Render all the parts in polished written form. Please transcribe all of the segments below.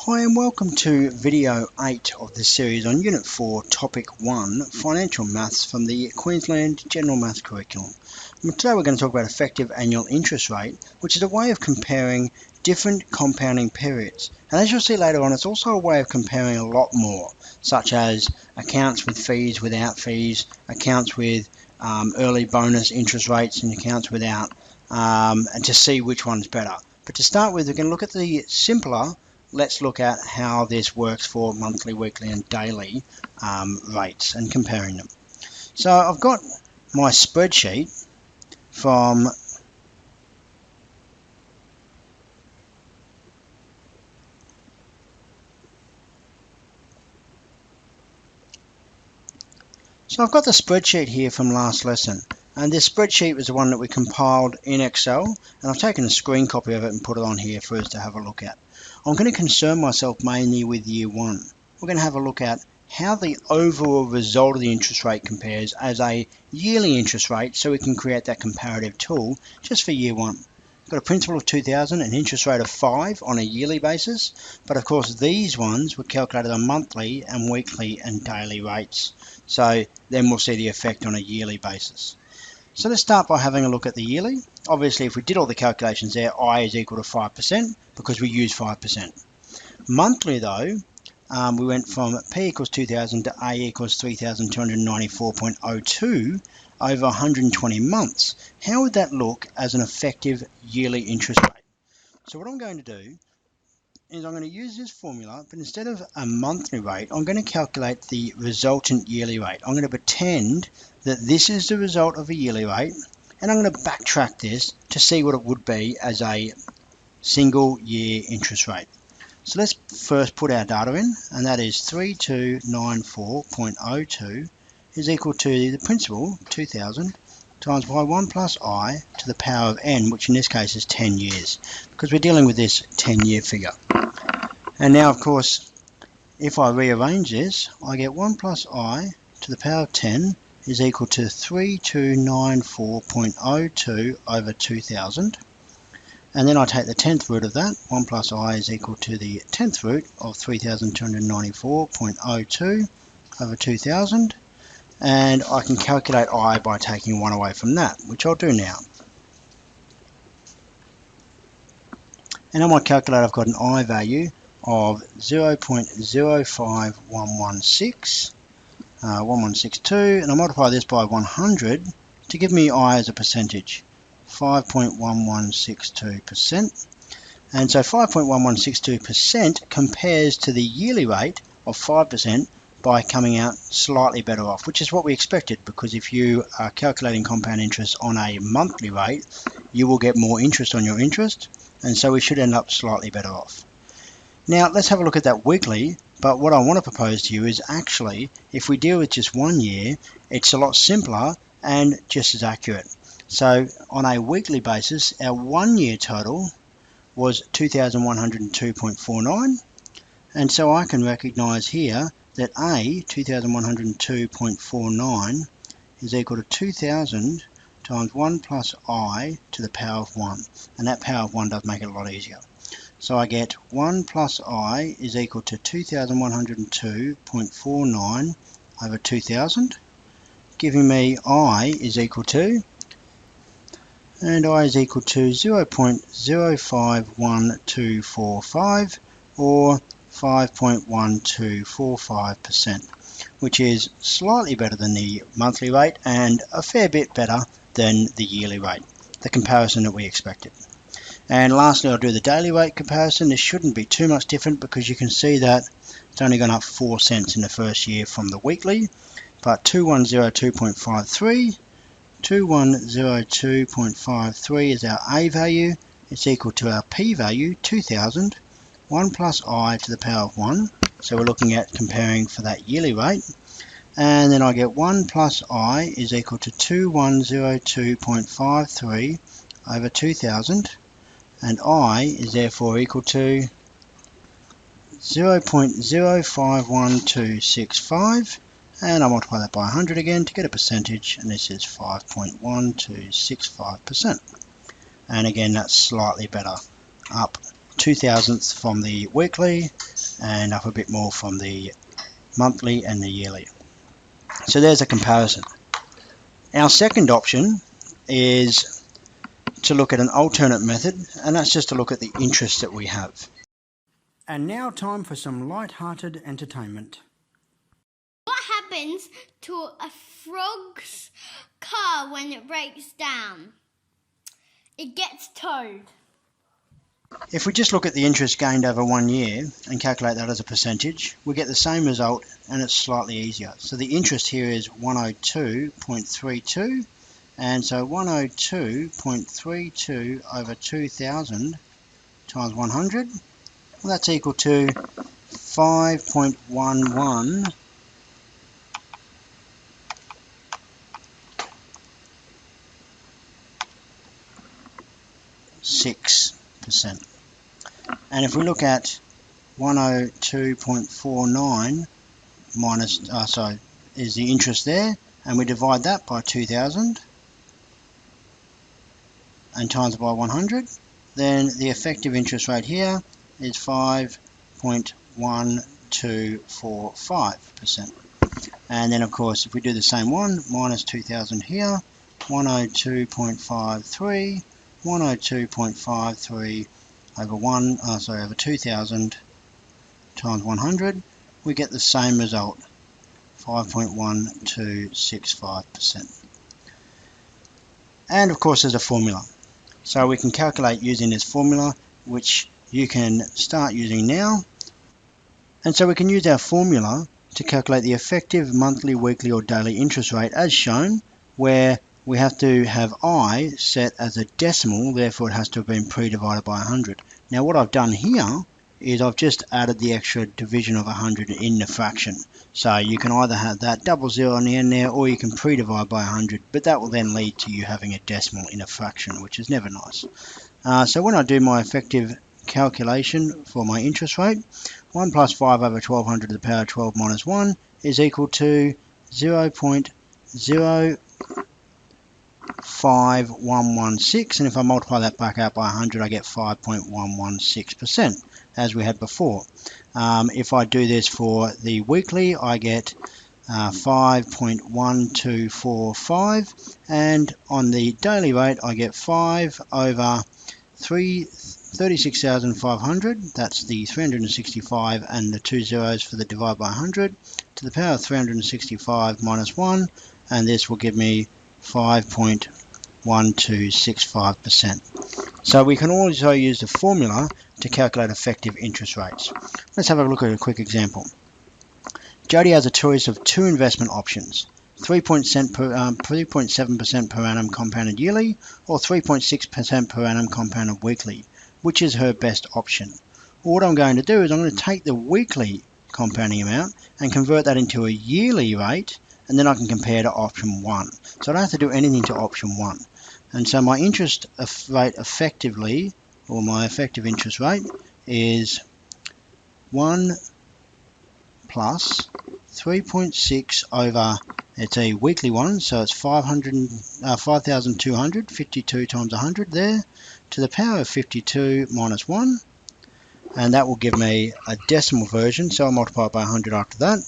Hi and welcome to video 8 of this series on Unit 4, Topic 1, Financial Maths from the Queensland General Maths Curriculum. And today we're going to talk about effective annual interest rate, which is a way of comparing different compounding periods. And as you'll see later on, it's also a way of comparing a lot more, such as accounts with fees, without fees, accounts with early bonus interest rates and accounts without, and to see which one's better. But to start with, we're going to look at the simpler. Let's look at how this works for monthly, weekly and daily rates and comparing them. So I've got my spreadsheet from here from last lesson, and this spreadsheet was the one that we compiled in Excel, and I've taken a screen copy of it and put it on here for us to have a look at. I'm going to concern myself mainly with year 1. We're going to have a look at how the overall result of the interest rate compares as a yearly interest rate, so we can create that comparative tool just for year 1. We've got a principal of 2,000, an interest rate of 5 on a yearly basis, but of course these ones were calculated on monthly and weekly and daily rates. So then we'll see the effect on a yearly basis. So let's start by having a look at the yearly. Obviously, if we did all the calculations there, I is equal to 5% because we use 5%. Monthly though, we went from P equals 2,000 to A equals 3,294.02 over 120 months. How would that look as an effective yearly interest rate? So what I'm going to do is I'm going to use this formula, but instead of a monthly rate, I'm going to calculate the resultant yearly rate. I'm going to pretend that this is the result of a yearly rate, and I'm going to backtrack this to see what it would be as a single year interest rate. So let's first put our data in, and that is 3294.02 is equal to the principal, 2,000, times by 1 plus I to the power of n, which in this case is 10 years, because we're dealing with this 10-year figure. And now, of course, if I rearrange this, I get 1 plus I to the power of 10 is equal to 3294.02 over 2,000. And then I take the 10th root of that. 1 plus I is equal to the 10th root of 3,294.02 over 2,000. And I can calculate I by taking 1 away from that, which I'll do now. And on my calculator, I've got an I value of 0.05116, 1162, and I multiply this by 100 to give me I as a percentage, 5.1162%. And so 5.1162% compares to the yearly rate of 5% by coming out slightly better off, which is what we expected, because if you are calculating compound interest on a monthly rate, you will get more interest on your interest, and so we should end up slightly better off. Now let's have a look at that weekly, but what I want to propose to you is actually, if we deal with just 1 year, it's a lot simpler and just as accurate. So on a weekly basis, our 1 year total was 2,102.49, and so I can recognize here that A, 2,102.49, is equal to 2,000 times 1 plus I to the power of 1, and that power of 1 does make it a lot easier. So I get 1 plus I is equal to 2,102.49 over 2,000, giving me I is equal to, and I is equal to 0.051245, or 5.1245%, which is slightly better than the monthly rate and a fair bit better than the yearly rate, the comparison that we expected. And lastly, I'll do the daily rate comparison. This shouldn't be too much different, because you can see that it's only gone up 4 cents in the first year from the weekly, but 2102.53, 2102.53 is our A value. It's equal to our P value, 2,000, 1 plus I to the power of 1. So we're looking at comparing for that yearly rate. And then I get 1 plus I is equal to 2102.53 over 2,000. And I is therefore equal to 0.051265, and I multiply that by 100 again to get a percentage, and this is 5.1265%. And again, that's slightly better, up 2/1000 from the weekly and up a bit more from the monthly and the yearly. So there's a comparison. Our second option is to look at an alternate method, and that's just to look at the interest that we have. And now time for some light-hearted entertainment. What happens to a frog's car when it breaks down? It gets towed. If we just look at the interest gained over 1 year and calculate that as a percentage, we get the same result and it's slightly easier. So the interest here is 102.32, and so 102.32 over 2,000 times 100, well, that's equal to 5.11 6%. And if we look at 102.49 minus, is the interest there, and we divide that by 2,000 and times it by 100, then the effective interest rate here is 5.1245%. And then of course if we do the same one, minus 2,000 here, 102.53, 102.53 over 2,000 times 100, we get the same result, 5.1265%. And of course there's a formula. So we can calculate using this formula, which you can start using now. And so we can use our formula to calculate the effective monthly, weekly or daily interest rate as shown, where we have to have I set as a decimal, therefore it has to have been pre-divided by 100. Now what I've done here is I've just added the extra division of 100 in the fraction. So you can either have that double zero on the end there, or you can pre-divide by 100, but that will then lead to you having a decimal in a fraction, which is never nice. So when I do my effective calculation for my interest rate, 1 plus 5 over 1200 to the power of 12 minus 1 is equal to 0.05116, and if I multiply that back out by 100 I get 5.116%, as we had before. If I do this for the weekly, I get 5.1245, and on the daily rate I get 5 over 36,500, that's the 365 and the 2 zeros for the divide by 100, to the power of 365 minus 1, and this will give me 5.1265%. So we can also use the formula to calculate effective interest rates. Let's have a look at a quick example. Jody has a choice of two investment options, 3.7% per annum compounded yearly or 3.6% per annum compounded weekly. Which is her best option? Well, what I'm going to do is I'm going to take the weekly compounding amount and convert that into a yearly rate, and then I can compare to option 1. So I don't have to do anything to option 1. And so my interest rate effectively, or my effective interest rate, is 1 plus 3.6 over, it's a weekly one, so it's 5,200, 52 times 100 there, to the power of 52 minus 1, and that will give me a decimal version, so I'll multiply it by 100 after that.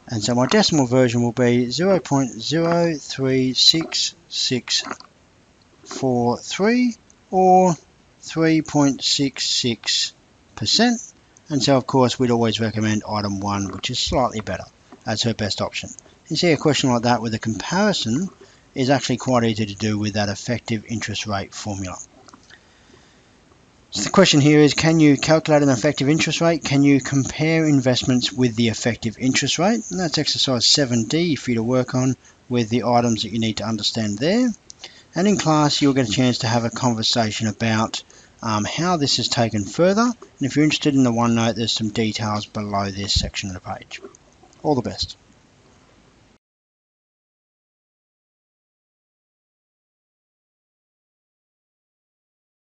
And so my decimal version will be 0.036643 or 3.66%. And so of course we'd always recommend item 1, which is slightly better, as her best option. You see a question like that with a comparison is actually quite easy to do with that effective interest rate formula. So the question here is, can you calculate an effective interest rate? Can you compare investments with the effective interest rate? And that's exercise 7D for you to work on with the items that you need to understand there. And in class you'll get a chance to have a conversation about how this is taken further. And if you're interested in the OneNote, there's some details below this section of the page. All the best.